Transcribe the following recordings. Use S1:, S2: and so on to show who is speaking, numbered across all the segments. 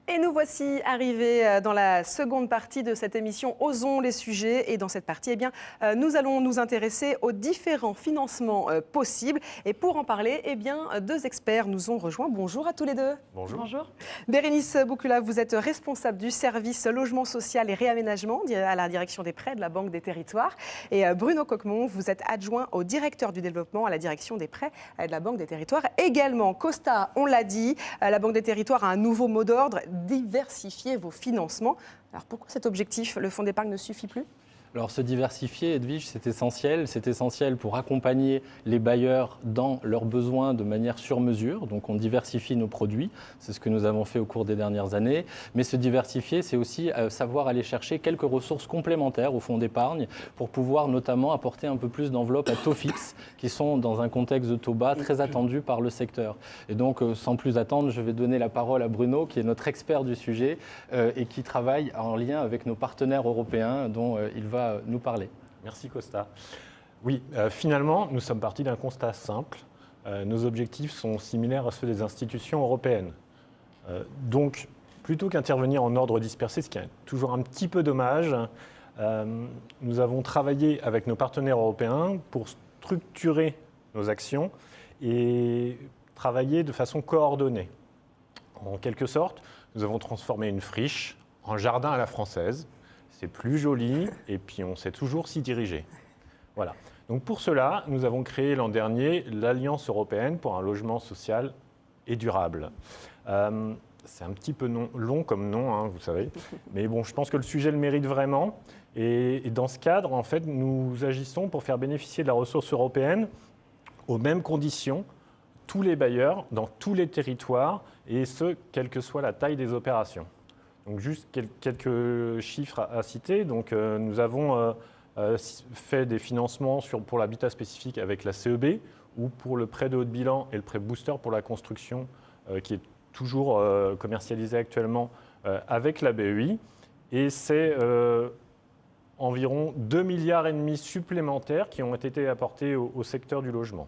S1: Et nous voici arrivés dans la seconde partie de cette émission Osons les sujets. Et dans cette partie, nous allons nous intéresser aux différents financements possibles. Et pour en parler, deux experts nous ont rejoints. Bonjour à tous les deux.
S2: Bonjour.
S1: Bonjour. Bérénice Boucula, vous êtes responsable du service logement social et réaménagement à la direction des prêts de la Banque des Territoires. Et Bruno Coquemont, vous êtes adjoint au directeur du développement à la direction des prêts de la Banque des Territoires. Également, Costa, on l'a dit, la Banque des Territoires a un nouveau mot d'ordre: diversifier vos financements. Alors pourquoi cet objectif? Le fonds d'épargne ne suffit plus?
S2: Alors se diversifier, Edwige, c'est essentiel. C'est essentiel pour accompagner les bailleurs dans leurs besoins de manière sur mesure. Donc on diversifie nos produits. C'est ce que nous avons fait au cours des dernières années. Mais se diversifier, c'est aussi savoir aller chercher quelques ressources complémentaires au fonds d'épargne pour pouvoir notamment apporter un peu plus d'enveloppes à taux fixe qui sont dans un contexte de taux bas très attendu par le secteur. Et donc sans plus attendre, je vais donner la parole à Bruno qui est notre expert du sujet et qui travaille en lien avec nos partenaires européens dont il va nous parler.
S3: Merci Costa. Oui, finalement, nous sommes partis d'un constat simple. Nos objectifs sont similaires à ceux des institutions européennes. Donc, plutôt qu'intervenir en ordre dispersé, ce qui est toujours un petit peu dommage, nous avons travaillé avec nos partenaires européens pour structurer nos actions et travailler de façon coordonnée. En quelque sorte, nous avons transformé une friche en jardin à la française. C'est plus joli et puis on sait toujours s'y diriger. Voilà. Donc pour cela, nous avons créé l'an dernier l'Alliance européenne pour un logement social et durable. C'est un petit peu long comme nom, hein, vous savez. Mais bon, je pense que le sujet le mérite vraiment. Et dans ce cadre, en fait, nous agissons pour faire bénéficier de la ressource européenne aux mêmes conditions tous les bailleurs dans tous les territoires, et ce, quelle que soit la taille des opérations. Donc juste quelques chiffres à citer. Donc, nous avons fait des financements pour l'habitat spécifique avec la CEB ou pour le prêt de haut de bilan et le prêt booster pour la construction qui est toujours commercialisé actuellement avec la BEI. Et c'est environ 2,5 milliards supplémentaires qui ont été apportés au secteur du logement.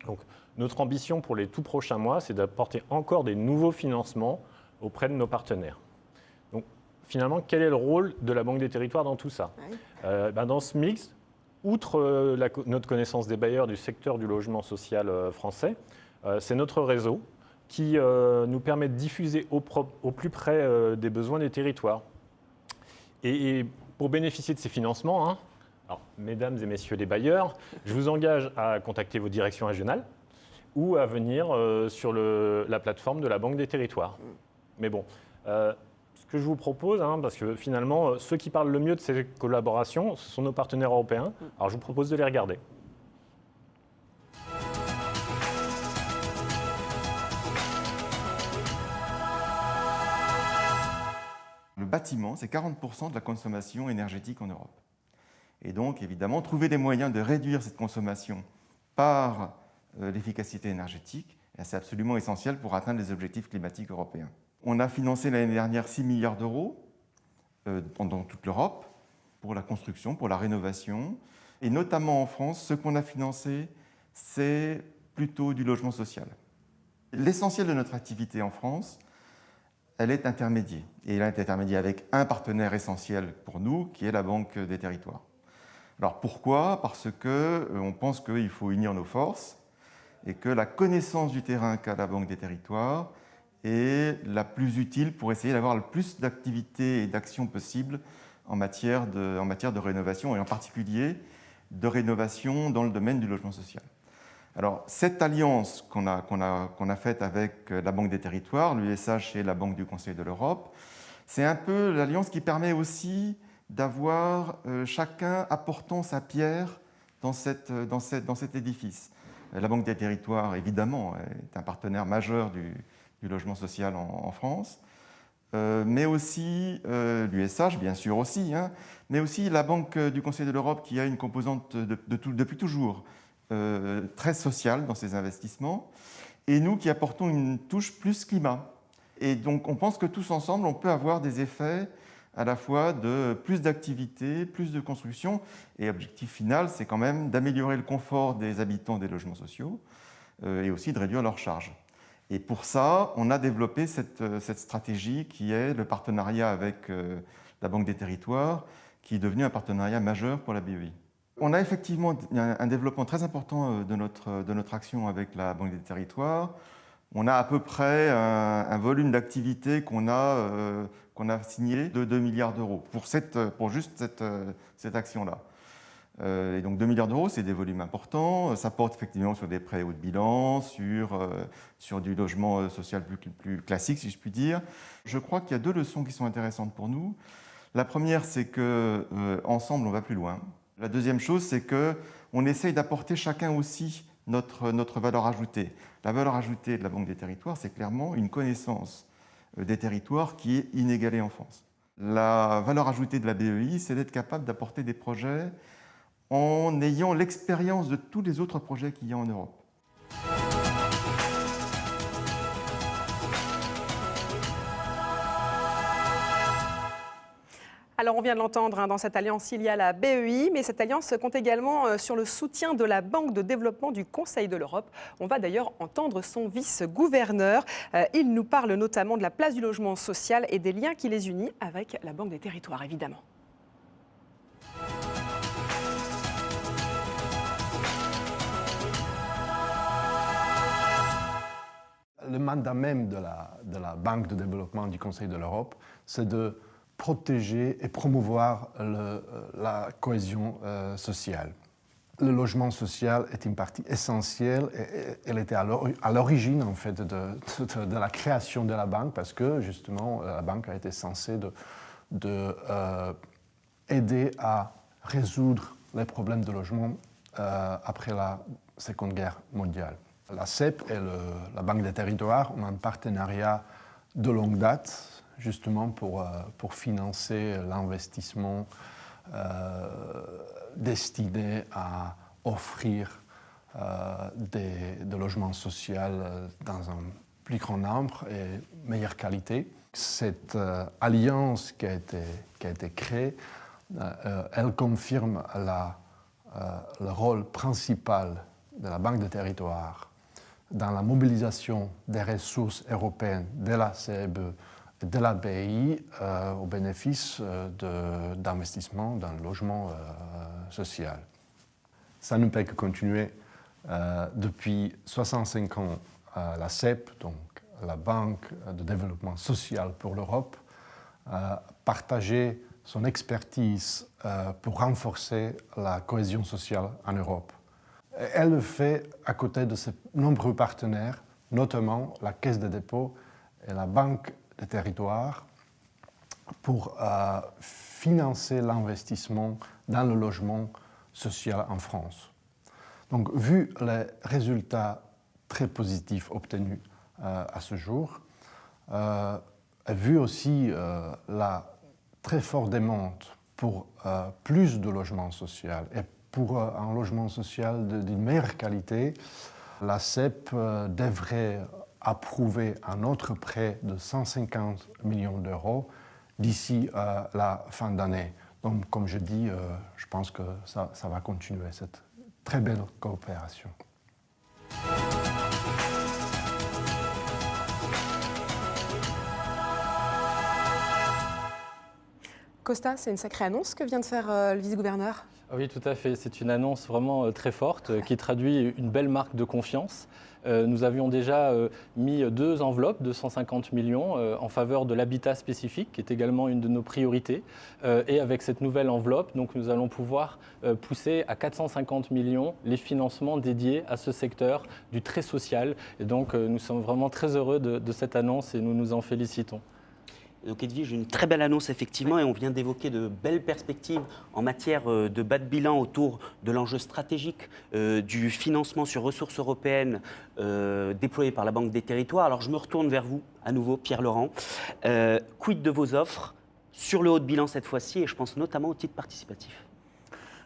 S3: Donc, notre ambition pour les tout prochains mois, c'est d'apporter encore des nouveaux financements auprès de nos partenaires. Donc, finalement, quel est le rôle de la Banque des Territoires dans tout ça? Dans ce mix, outre notre connaissance des bailleurs du secteur du logement social français, c'est notre réseau qui nous permet de diffuser au plus près des besoins des territoires. Et pour bénéficier de ces financements, alors, mesdames et messieurs les bailleurs, je vous engage à contacter vos directions régionales ou à venir sur la plateforme de la Banque des Territoires. Mais bon, ce que je vous propose, parce que finalement, ceux qui parlent le mieux de ces collaborations, ce sont nos partenaires européens. Alors, je vous propose de les regarder.
S4: Le bâtiment, c'est 40% de la consommation énergétique en Europe. Et donc, évidemment, trouver des moyens de réduire cette consommation par l'efficacité énergétique, c'est absolument essentiel pour atteindre les objectifs climatiques européens. On a financé l'année dernière 6 milliards d'euros dans toute l'Europe pour la construction, pour la rénovation. Et notamment en France, ce qu'on a financé, c'est plutôt du logement social. L'essentiel de notre activité en France, elle est intermédiée. Et elle est intermédiée avec un partenaire essentiel pour nous, qui est la Banque des Territoires. Alors pourquoi? Parce qu'on pense qu'il faut unir nos forces et que la connaissance du terrain qu'a la Banque des Territoires est la plus utile pour essayer d'avoir le plus d'activités et d'actions possibles en matière de rénovation, et en particulier de rénovation dans le domaine du logement social. Alors, cette alliance qu'on a faite avec la Banque des Territoires, l'USH et la Banque du Conseil de l'Europe, c'est un peu l'alliance qui permet aussi d'avoir chacun apportant sa pierre dans cet édifice. La Banque des Territoires, évidemment, est un partenaire majeur du logement social en France, mais aussi l'USH, bien sûr aussi, mais aussi la Banque du Conseil de l'Europe qui a une composante depuis toujours très sociale dans ses investissements, et nous qui apportons une touche plus climat. Et donc on pense que tous ensemble, on peut avoir des effets à la fois de plus d'activité, plus de construction, et l'objectif final, c'est quand même d'améliorer le confort des habitants des logements sociaux et aussi de réduire leurs charges. Et pour ça, on a développé cette stratégie qui est le partenariat avec la Banque des Territoires, qui est devenu un partenariat majeur pour la BEI. On a effectivement un développement très important de notre action avec la Banque des Territoires. On a à peu près un volume d'activité qu'on a signé de 2 milliards d'euros pour juste cette action-là. Et donc 2 milliards d'euros, c'est des volumes importants. Ça porte effectivement sur des prêts haut de bilan, sur du logement social plus classique, si je puis dire. Je crois qu'il y a 2 leçons qui sont intéressantes pour nous. La première, c'est qu'ensemble, on va plus loin. La deuxième chose, c'est qu'on essaye d'apporter chacun aussi notre valeur ajoutée. La valeur ajoutée de la Banque des Territoires, c'est clairement une connaissance des territoires qui est inégalée en France. La valeur ajoutée de la BEI, c'est d'être capable d'apporter des projets en ayant l'expérience de tous les autres projets qu'il y a en Europe.
S1: Alors, on vient de l'entendre, dans cette alliance, il y a la BEI, mais cette alliance compte également sur le soutien de la Banque de développement du Conseil de l'Europe. On va d'ailleurs entendre son vice-gouverneur. Il nous parle notamment de la place du logement social et des liens qui les unissent avec la Banque des Territoires, évidemment.
S5: Le mandat même de la Banque de développement du Conseil de l'Europe, c'est de protéger et promouvoir la cohésion sociale. Le logement social est une partie essentielle et elle était à l'origine en fait de la création de la banque parce que justement la banque a été censée aider à résoudre les problèmes de logement après la Seconde Guerre mondiale. La CEP et la Banque des Territoires ont un partenariat de longue date justement pour financer l'investissement destiné à offrir des logements sociaux dans un plus grand nombre et meilleure qualité. Cette alliance qui a été créée, elle confirme le rôle principal de la Banque des Territoires dans la mobilisation des ressources européennes de la CEBE de la BEI au bénéfice d'investissements dans le logement social. Ça ne peut que continuer. Depuis 65 ans, la CEP, donc la Banque de développement social pour l'Europe, partageait son expertise pour renforcer la cohésion sociale en Europe. Elle le fait à côté de ses nombreux partenaires, notamment la Caisse des dépôts et la Banque des Territoires, pour financer l'investissement dans le logement social en France. Donc, vu les résultats très positifs obtenus à ce jour, et vu aussi la très forte demande pour plus de logements sociaux et pour un logement social d'une meilleure qualité, la CEP devrait approuver un autre prêt de 150 millions d'euros d'ici la fin d'année. Donc, comme je dis, je pense que ça va continuer, cette très belle coopération.
S1: Costa, c'est une sacrée annonce que vient de faire le vice-gouverneur.
S2: Oui, tout à fait. C'est une annonce vraiment très forte qui traduit une belle marque de confiance. Nous avions déjà mis 2 enveloppes de 150 millions en faveur de l'habitat spécifique, qui est également une de nos priorités. Et avec cette nouvelle enveloppe, donc, nous allons pouvoir pousser à 450 millions les financements dédiés à ce secteur du très social. Et donc, nous sommes vraiment très heureux de cette annonce et nous nous en félicitons.
S6: Donc Edwige, une très belle annonce effectivement et on vient d'évoquer de belles perspectives en matière de bas de bilan autour de l'enjeu stratégique du financement sur ressources européennes déployé par la Banque des Territoires. Alors je me retourne vers vous à nouveau, Pierre-Laurent. Quid de vos offres sur le haut de bilan cette fois-ci et je pense notamment aux titres participatifs?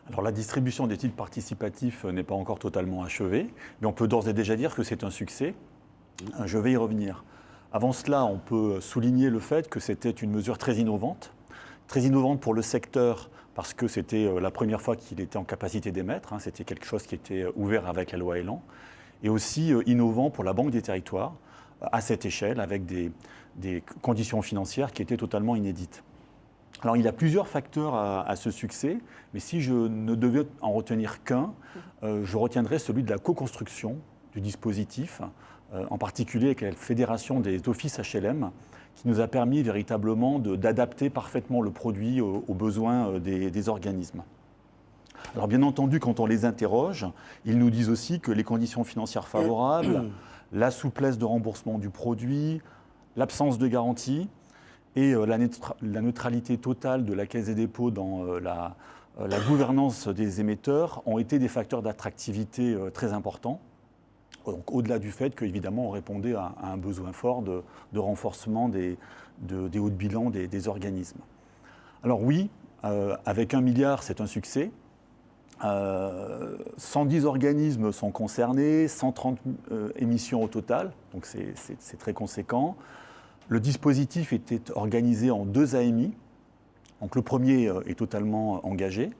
S7: Alors la distribution des titres participatifs n'est pas encore totalement achevée, mais on peut d'ores et déjà dire que c'est un succès. Je vais y revenir. Avant cela, on peut souligner le fait que c'était une mesure très innovante pour le secteur parce que c'était la première fois qu'il était en capacité d'émettre, c'était quelque chose qui était ouvert avec la loi Elan, et aussi innovant pour la Banque des Territoires à cette échelle, avec des conditions financières qui étaient totalement inédites. Alors il y a plusieurs facteurs à ce succès, mais si je ne devais en retenir qu'un, je retiendrais celui de la co-construction du dispositif, en particulier avec la Fédération des offices HLM, qui nous a permis véritablement d'adapter parfaitement le produit aux besoins des organismes. Alors bien entendu, quand on les interroge, ils nous disent aussi que les conditions financières favorables, la souplesse de remboursement du produit, l'absence de garantie et la neutralité totale de la Caisse des dépôts dans la gouvernance des émetteurs ont été des facteurs d'attractivité très importants. Donc, au-delà du fait qu'évidemment on répondait à un besoin fort de renforcement des hauts de bilan des organismes. Alors oui, avec 1 milliard, c'est un succès. 110 organismes sont concernés, 130 émissions au total, donc c'est très conséquent. Le dispositif était organisé en 2 AMI. Donc le premier est totalement engagé.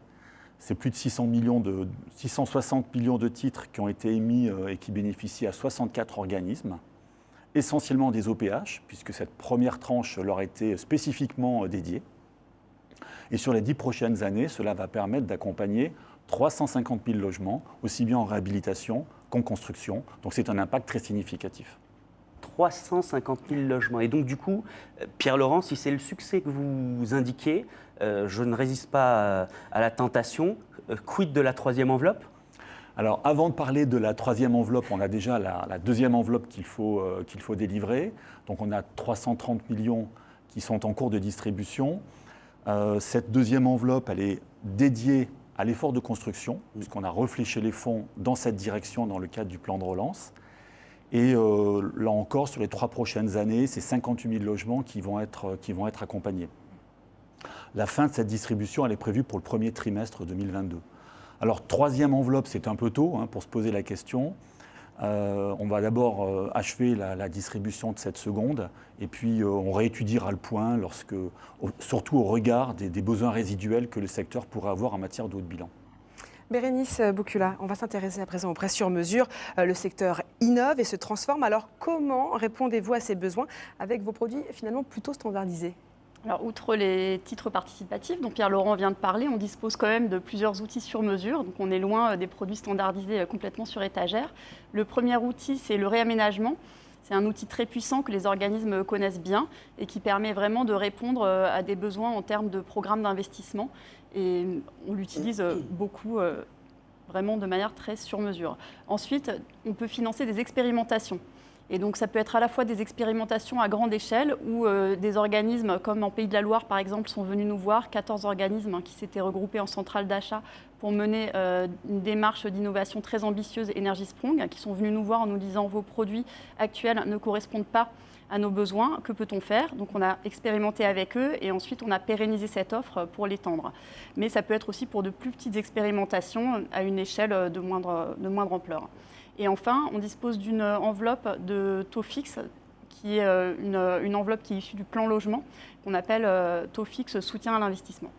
S7: C'est plus de 660 millions de titres qui ont été émis et qui bénéficient à 64 organismes, essentiellement des OPH, puisque cette première tranche leur a été spécifiquement dédiée. Et sur les 10 prochaines années, cela va permettre d'accompagner 350 000 logements, aussi bien en réhabilitation qu'en construction. Donc c'est un impact très significatif.
S6: 350 000 logements. Et donc, du coup, Pierre-Laurent, si c'est le succès que vous indiquez, je ne résiste pas à la tentation. Quid de la 3e enveloppe ?
S7: Alors, avant de parler de la 3e enveloppe, on a déjà la 2e enveloppe qu'il faut délivrer. Donc, on a 330 millions qui sont en cours de distribution. Cette 2e enveloppe, elle est dédiée à l'effort de construction, puisqu'on a réfléchi les fonds dans cette direction dans le cadre du plan de relance. Et là encore, sur les 3 prochaines années, c'est 58 000 logements qui vont être accompagnés. La fin de cette distribution, elle est prévue pour le premier trimestre 2022. Alors, 3e enveloppe, c'est un peu tôt pour se poser la question. On va d'abord achever la distribution de cette seconde, et puis on réétudiera le point, surtout au regard des besoins résiduels que le secteur pourrait avoir en matière de haut de bilan.
S1: Bérénice Bocula, on va s'intéresser à présent au prêt sur mesure. Le secteur innove et se transforme. Alors comment répondez-vous à ces besoins avec vos produits finalement plutôt standardisés ?
S8: Alors, outre les titres participatifs dont Pierre-Laurent vient de parler, on dispose quand même de plusieurs outils sur mesure. Donc on est loin des produits standardisés complètement sur étagère. Le premier outil, c'est le réaménagement. C'est un outil très puissant que les organismes connaissent bien et qui permet vraiment de répondre à des besoins en termes de programmes d'investissement. Et on l'utilise beaucoup, vraiment de manière très sur mesure. Ensuite, on peut financer des expérimentations. Et donc ça peut être à la fois des expérimentations à grande échelle où des organismes comme en Pays de la Loire par exemple sont venus nous voir, 14 organismes qui s'étaient regroupés en centrale d'achat pour mener une démarche d'innovation très ambitieuse Energy Sprong, qui sont venus nous voir en nous disant vos produits actuels ne correspondent pas à nos besoins, que peut-on faire ? Donc on a expérimenté avec eux et ensuite on a pérennisé cette offre pour l'étendre. Mais ça peut être aussi pour de plus petites expérimentations à une échelle de moindre ampleur. Et enfin, on dispose d'une enveloppe de taux fixe, qui est une enveloppe qui est issue du plan logement, qu'on appelle taux fixe soutien à l'investissement.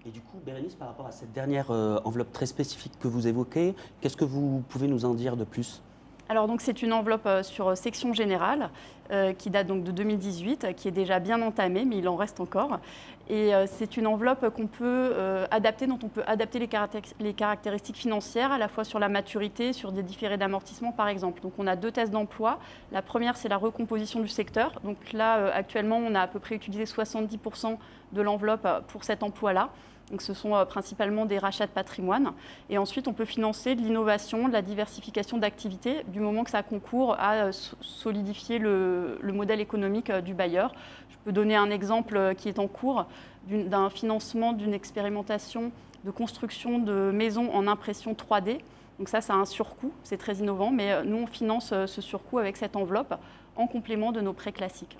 S6: Et du coup, Bérénice, par rapport à cette dernière enveloppe très spécifique que vous évoquez, qu'est-ce que vous pouvez nous en dire de plus ?
S8: Alors donc c'est une enveloppe sur section générale qui date donc de 2018, qui est déjà bien entamée, mais il en reste encore. Et c'est une enveloppe qu'on peut adapter, dont on peut adapter les caractéristiques financières, à la fois sur la maturité, sur des différés d'amortissement par exemple. Donc on a 2 thèses d'emploi. La première, c'est la recomposition du secteur. Donc là, actuellement, on a à peu près utilisé 70% de l'enveloppe pour cet emploi-là. Donc ce sont principalement des rachats de patrimoine. Et ensuite, on peut financer de l'innovation, de la diversification d'activités, du moment que ça concourt à solidifier le modèle économique du bailleur. Je peux donner un exemple qui est en cours d'un financement d'une expérimentation de construction de maisons en impression 3D. Donc ça a un surcoût, c'est très innovant, mais nous, on finance ce surcoût avec cette enveloppe en complément de nos prêts classiques.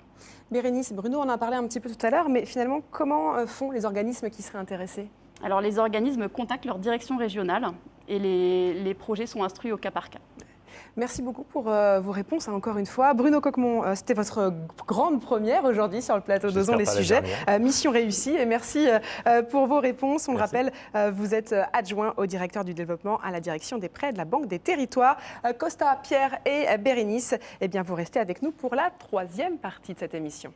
S1: Bérénice, Bruno en a parlé un petit peu tout à l'heure, mais finalement, comment font les organismes qui seraient intéressés ?
S8: Alors, les organismes contactent leur direction régionale et les projets sont instruits au cas par cas.
S1: Merci beaucoup pour vos réponses, encore une fois. Bruno Coquemont, c'était votre grande première aujourd'hui sur le plateau d'Osons les sujets. Mission réussie et merci pour vos réponses. On le rappelle, vous êtes adjoint au directeur du développement à la direction des prêts de la Banque des Territoires. Costa, Pierre et Bérénice, eh bien, vous restez avec nous pour la troisième partie de cette émission.